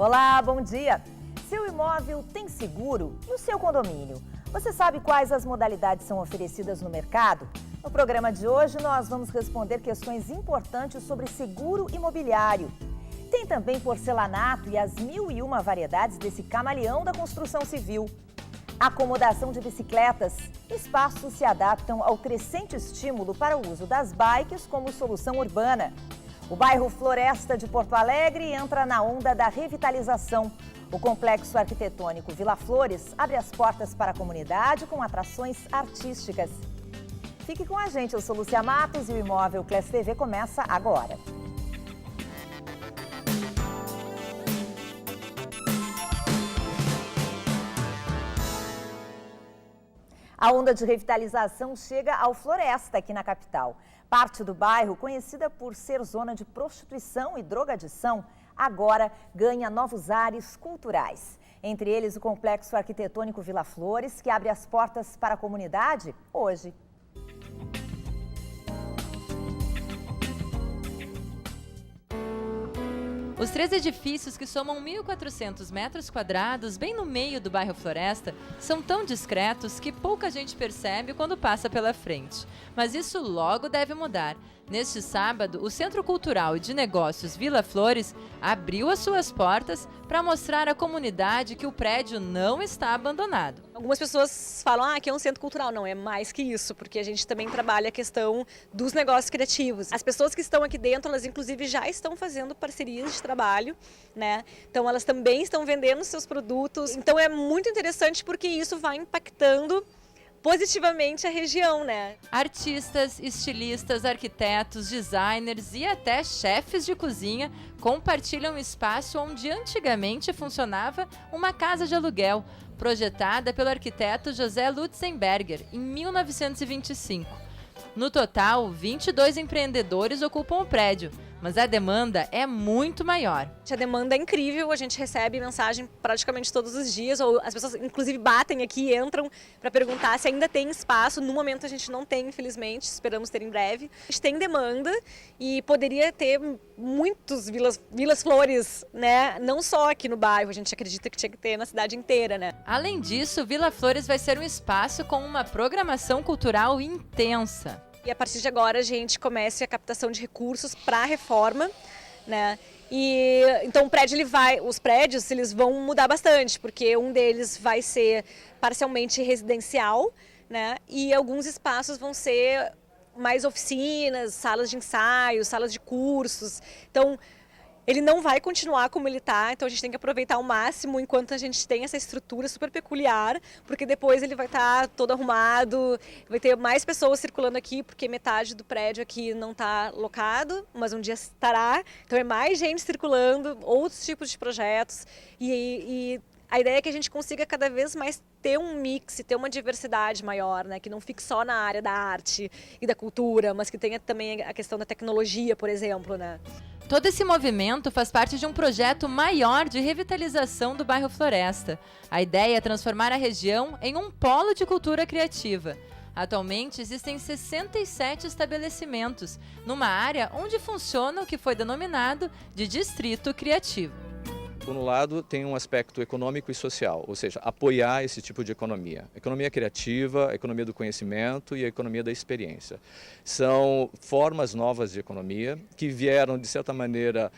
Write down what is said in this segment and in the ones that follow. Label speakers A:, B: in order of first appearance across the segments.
A: Olá, bom dia! Seu imóvel tem seguro? E o seu condomínio? Você sabe quais as modalidades são oferecidas no mercado? No programa de hoje, nós vamos responder questões importantes sobre seguro imobiliário. Tem também porcelanato e as 1001 variedades desse camaleão da construção civil. Acomodação de bicicletas. Espaços se adaptam ao crescente estímulo para o uso das bikes como solução urbana. O bairro Floresta de Porto Alegre entra na onda da revitalização. O complexo arquitetônico Vila Flores abre as portas para a comunidade com atrações artísticas. Fique com a gente, eu sou Lúcia Matos e o Imóvel Class TV começa agora. A onda de revitalização chega ao Floresta, aqui na capital. Parte do bairro, conhecida por ser zona de prostituição e drogadição, agora ganha novos ares culturais. Entre eles, o complexo arquitetônico Vila Flores, que abre as portas para a comunidade hoje.
B: Os 3 edifícios, que somam 1.400 metros quadrados, bem no meio do bairro Floresta, são tão discretos que pouca gente percebe quando passa pela frente. Mas isso logo deve mudar. Neste sábado, o Centro Cultural e de Negócios Vila Flores abriu as suas portas para mostrar à comunidade que o prédio não está abandonado.
C: Algumas pessoas falam que é um centro cultural. Não, é mais que isso, porque a gente também trabalha a questão dos negócios criativos. As pessoas que estão aqui dentro, elas inclusive já estão fazendo parcerias de trabalho, né? Então elas também estão vendendo seus produtos. Então é muito interessante porque isso vai impactando positivamente a região, né?
B: Artistas, estilistas, arquitetos, designers e até chefes de cozinha compartilham espaço onde antigamente funcionava uma casa de aluguel, projetada pelo arquiteto José Lutzenberger em 1925. No total, 22 empreendedores ocupam o prédio, mas a demanda é muito maior.
C: A demanda é incrível, a gente recebe mensagem praticamente todos os dias, ou as pessoas inclusive batem aqui e entram para perguntar se ainda tem espaço. No momento a gente não tem, infelizmente, esperamos ter em breve. A gente tem demanda e poderia ter muitos Vilas Flores, né? Não só aqui no bairro, a gente acredita que tinha que ter na cidade inteira, né?
B: Além disso, Vila Flores vai ser um espaço com uma programação cultural intensa.
C: E a partir de agora a gente começa a captação de recursos para a reforma, né? E então os prédios eles vão mudar bastante, porque um deles vai ser parcialmente residencial, né? E alguns espaços vão ser mais oficinas, salas de ensaio, salas de cursos. Então ele não vai continuar como ele está, então a gente tem que aproveitar ao máximo enquanto a gente tem essa estrutura super peculiar, porque depois ele vai estar todo arrumado, vai ter mais pessoas circulando aqui, porque metade do prédio aqui não está locado, mas um dia estará, então é mais gente circulando, outros tipos de projetos, e a ideia é que a gente consiga cada vez mais ter um mix, ter uma diversidade maior, né? Que não fique só na área da arte e da cultura, mas que tenha também a questão da tecnologia, por exemplo, né?
B: Todo esse movimento faz parte de um projeto maior de revitalização do bairro Floresta. A ideia é transformar a região em um polo de cultura criativa. Atualmente existem 67 estabelecimentos, numa área onde funciona o que foi denominado de Distrito Criativo.
D: Por um lado, tem um aspecto econômico e social, ou seja, apoiar esse tipo de economia. Economia criativa, a economia do conhecimento e a economia da experiência. São formas novas de economia que vieram, de certa maneira,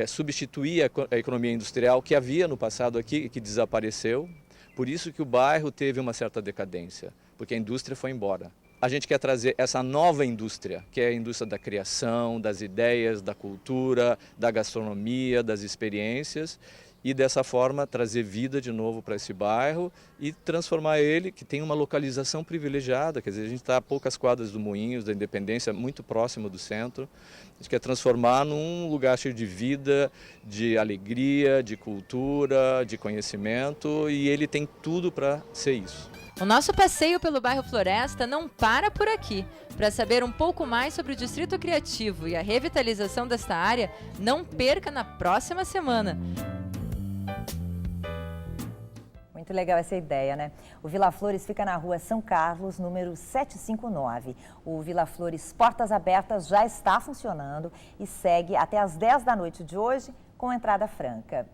D: substituir a economia industrial que havia no passado aqui e que desapareceu. Por isso que o bairro teve uma certa decadência, porque a indústria foi embora. A gente quer trazer essa nova indústria, que é a indústria da criação, das ideias, da cultura, da gastronomia, das experiências, e dessa forma trazer vida de novo para esse bairro e transformar ele, que tem uma localização privilegiada, quer dizer, a gente está a poucas quadras do Moinhos, da Independência, muito próximo do centro. A gente quer transformar num lugar cheio de vida, de alegria, de cultura, de conhecimento, e ele tem tudo para ser isso.
B: O nosso passeio pelo bairro Floresta não para por aqui. Para saber um pouco mais sobre o Distrito Criativo e a revitalização desta área, não perca na próxima semana.
A: Muito legal essa ideia, né? O Vila Flores fica na rua São Carlos, número 759. O Vila Flores Portas Abertas já está funcionando e segue até às 10 da noite de hoje com entrada franca.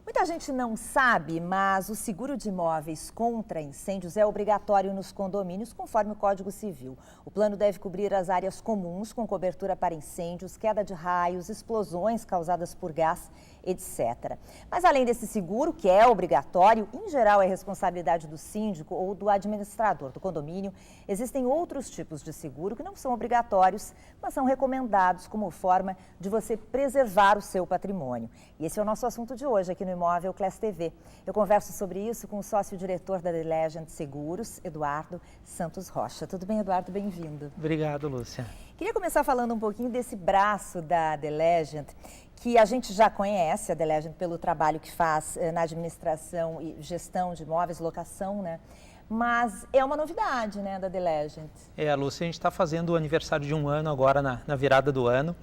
A: Muita gente não sabe, mas o seguro de imóveis contra incêndios é obrigatório nos condomínios, conforme o Código Civil. O plano deve cobrir as áreas comuns com cobertura para incêndios, queda de raios, explosões causadas por gás, etc. Mas além desse seguro, que é obrigatório, em geral é responsabilidade do síndico ou do administrador do condomínio, existem outros tipos de seguro que não são obrigatórios, mas são recomendados como forma de você preservar o seu patrimônio. E esse é o nosso assunto de hoje aqui no Imóvel Class TV. Eu converso sobre isso com o sócio-diretor da The Legend Seguros, Eduardo Santos Rocha. Tudo bem, Eduardo? Bem-vindo.
E: Obrigado, Lúcia.
A: Queria começar falando um pouquinho desse braço da The Legend, que a gente já conhece, a The Legend, pelo trabalho que faz na administração e gestão de imóveis, locação, né? Mas é uma novidade, né, da The Legend.
E: Lúcia, a gente está fazendo o aniversário de um ano agora na virada do ano.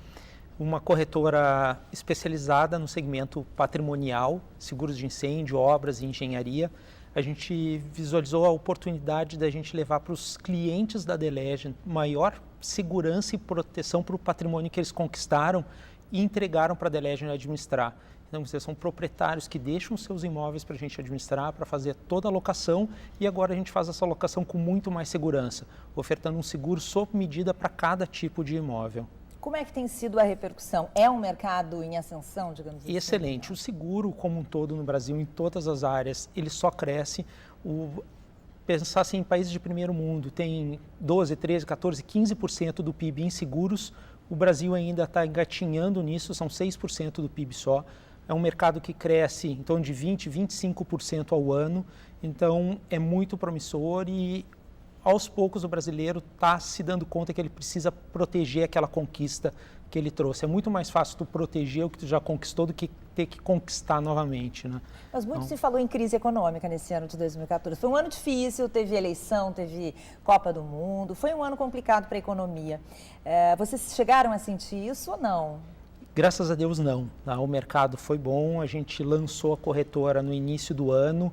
E: Uma corretora especializada no segmento patrimonial, seguros de incêndio, obras e engenharia. A gente visualizou a oportunidade da gente levar para os clientes da The Legend maior segurança e proteção para o patrimônio que eles conquistaram e entregaram para a The Legend administrar. Então, vocês são proprietários que deixam seus imóveis para a gente administrar, para fazer toda a locação, e agora a gente faz essa locação com muito mais segurança, ofertando um seguro sob medida para cada tipo de imóvel.
A: Como é que tem sido a repercussão? É um mercado em ascensão, digamos assim?
E: Excelente. O seguro, como um todo no Brasil, em todas as áreas, ele só cresce. Pensar assim, em países de primeiro mundo, tem 12, 13, 14, 15% do PIB em seguros. O Brasil ainda está engatinhando nisso, são 6% do PIB só. É um mercado que cresce em torno de 20, 25% ao ano. Então, é muito promissor e aos poucos o brasileiro está se dando conta que ele precisa proteger aquela conquista que ele trouxe. É muito mais fácil tu proteger o que tu já conquistou do que ter que conquistar novamente, né?
A: Mas muito se falou em crise econômica nesse ano de 2014. Foi um ano difícil, teve eleição, teve Copa do Mundo, foi um ano complicado para a economia. Vocês chegaram a sentir isso ou não?
E: Graças a Deus não. O mercado foi bom, a gente lançou a corretora no início do ano,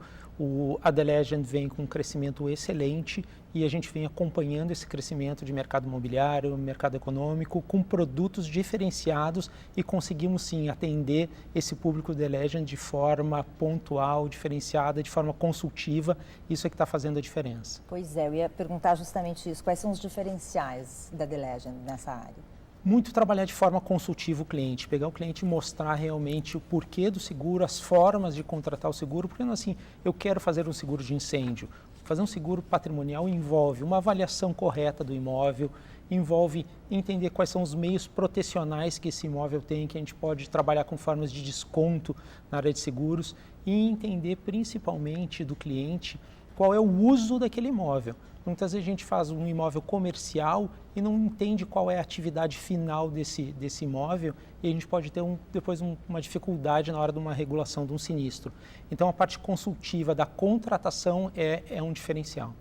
E: a The Legend vem com um crescimento excelente e a gente vem acompanhando esse crescimento de mercado imobiliário, mercado econômico, com produtos diferenciados e conseguimos sim atender esse público The Legend de forma pontual, diferenciada, de forma consultiva. Isso é que está fazendo a diferença.
A: Pois é, eu ia perguntar justamente isso. Quais são os diferenciais da The Legend nessa área?
E: Muito trabalhar de forma consultiva o cliente, pegar o cliente e mostrar realmente o porquê do seguro, as formas de contratar o seguro, porque não assim, eu quero fazer um seguro de incêndio. Fazer um seguro patrimonial envolve uma avaliação correta do imóvel, envolve entender quais são os meios protecionais que esse imóvel tem, que a gente pode trabalhar com formas de desconto na área de seguros e entender principalmente do cliente qual é o uso daquele imóvel. Muitas vezes a gente faz um imóvel comercial e não entende qual é a atividade final desse imóvel e a gente pode ter depois uma dificuldade na hora de uma regulação de um sinistro. Então a parte consultiva da contratação é um diferencial.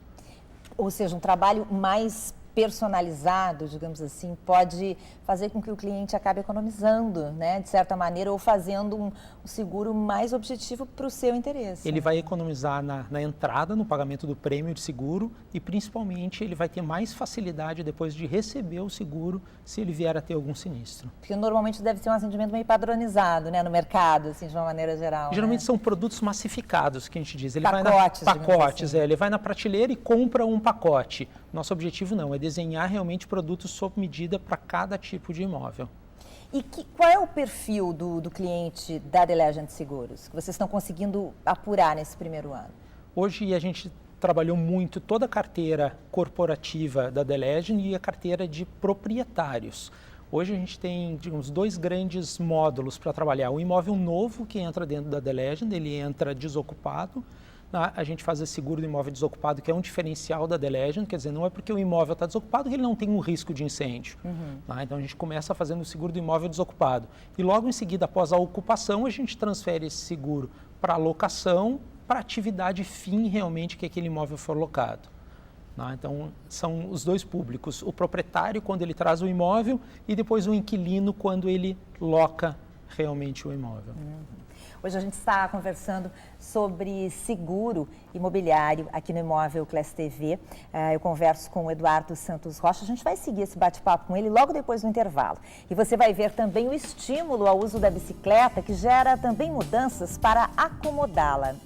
A: Ou seja, um trabalho mais personalizado, digamos assim, pode fazer com que o cliente acabe economizando, né, de certa maneira, ou fazendo um seguro mais objetivo para o seu interesse.
E: Ele vai economizar na entrada, no pagamento do prêmio de seguro e, principalmente, ele vai ter mais facilidade depois de receber o seguro se ele vier a ter algum sinistro.
A: Porque normalmente deve ser um atendimento meio padronizado, né, no mercado, assim, de uma maneira geral.
E: Geralmente
A: né?
E: São produtos massificados, que a gente diz. Ele
A: pacotes,
E: vai pacotes,
A: assim.
E: Ele vai na prateleira e compra um pacote. Nosso objetivo não, é desenhar realmente produtos sob medida para cada tipo de imóvel.
A: E qual é o perfil do cliente da The Legend Seguros, que vocês estão conseguindo apurar nesse primeiro ano?
E: Hoje a gente trabalhou muito toda a carteira corporativa da The Legend e a carteira de proprietários. Hoje a gente tem, digamos, dois grandes módulos para trabalhar. O imóvel novo que entra dentro da The Legend, ele entra desocupado. A gente faz esse seguro do imóvel desocupado, que é um diferencial da The Legend, quer dizer, não é porque o imóvel está desocupado que ele não tem um risco de incêndio. Então a gente começa fazendo o seguro do imóvel desocupado. E logo em seguida, após a ocupação, a gente transfere esse seguro para a locação, para a atividade fim realmente que aquele imóvel for locado. Então são os dois públicos, o proprietário quando ele traz o imóvel e depois o inquilino quando ele loca realmente o imóvel.
A: Hoje a gente está conversando sobre seguro imobiliário aqui no Imóvel Class TV. Eu converso com o Eduardo Santos Rocha. A gente vai seguir esse bate-papo com ele logo depois do intervalo. E você vai ver também o estímulo ao uso da bicicleta, que gera também mudanças para acomodá-la.